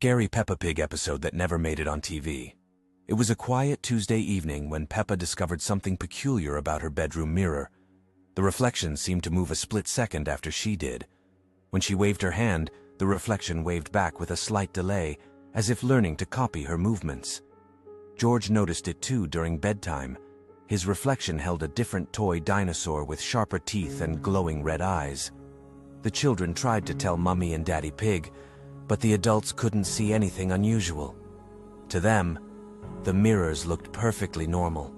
scary Peppa Pig episode that never made it on TV. It was a quiet Tuesday evening when Peppa discovered something peculiar about her bedroom mirror. The reflection seemed to move a split second after she did. When she waved her hand, the reflection waved back with a slight delay, as if learning to copy her movements. George noticed it too during bedtime. His reflection held a different toy dinosaur with sharper teeth and glowing red eyes. The children tried to tell Mummy and Daddy Pig, but the adults couldn't see anything unusual. To them, the mirrors looked perfectly normal.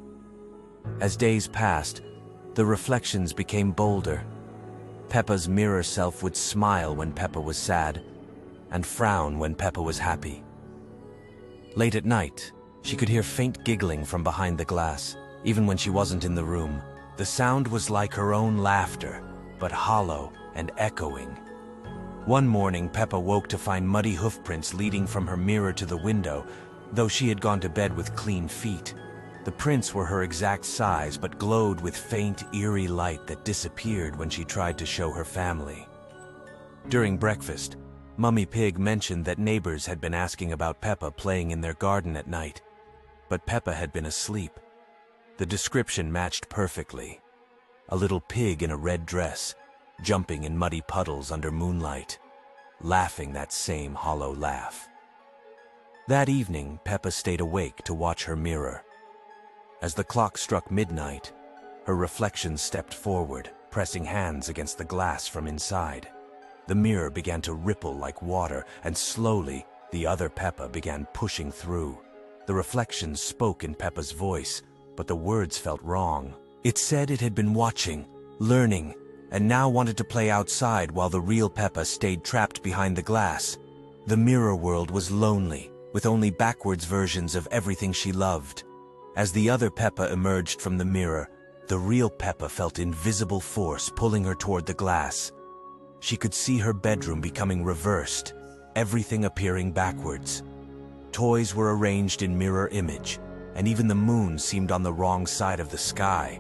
As days passed, the reflections became bolder. Peppa's mirror self would smile when Peppa was sad, and frown when Peppa was happy. Late at night, she could hear faint giggling from behind the glass, even when she wasn't in the room. The sound was like her own laughter, but hollow and echoing. One morning, Peppa woke to find muddy hoofprints leading from her mirror to the window, though she had gone to bed with clean feet. The prints were her exact size, but glowed with faint, eerie light that disappeared when she tried to show her family. During breakfast, Mummy Pig mentioned that neighbors had been asking about Peppa playing in their garden at night, but Peppa had been asleep. The description matched perfectly. A little pig in a red dress, jumping in muddy puddles under moonlight, laughing that same hollow laugh. That evening, Peppa stayed awake to watch her mirror. As the clock struck midnight, her reflection stepped forward, pressing hands against the glass from inside. The mirror began to ripple like water, and slowly, the other Peppa began pushing through. The reflection spoke in Peppa's voice, but the words felt wrong. It said it had been watching, learning, and now wanted to play outside while the real Peppa stayed trapped behind the glass. The mirror world was lonely, with only backwards versions of everything she loved. As the other Peppa emerged from the mirror, the real Peppa felt invisible force pulling her toward the glass. She could see her bedroom becoming reversed, everything appearing backwards. Toys were arranged in mirror image, and even the moon seemed on the wrong side of the sky.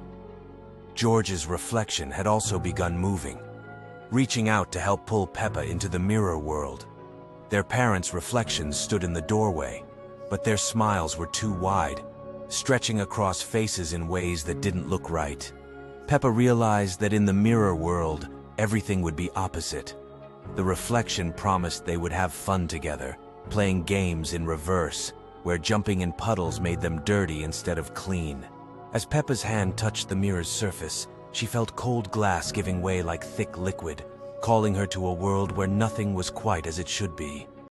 George's reflection had also begun moving, reaching out to help pull Peppa into the mirror world. Their parents' reflections stood in the doorway, but their smiles were too wide, stretching across faces in ways that didn't look right. Peppa realized that in the mirror world, everything would be opposite. The reflection promised they would have fun together, playing games in reverse, where jumping in puddles made them dirty instead of clean. As Peppa's hand touched the mirror's surface, she felt cold glass giving way like thick liquid, calling her to a world where nothing was quite as it should be.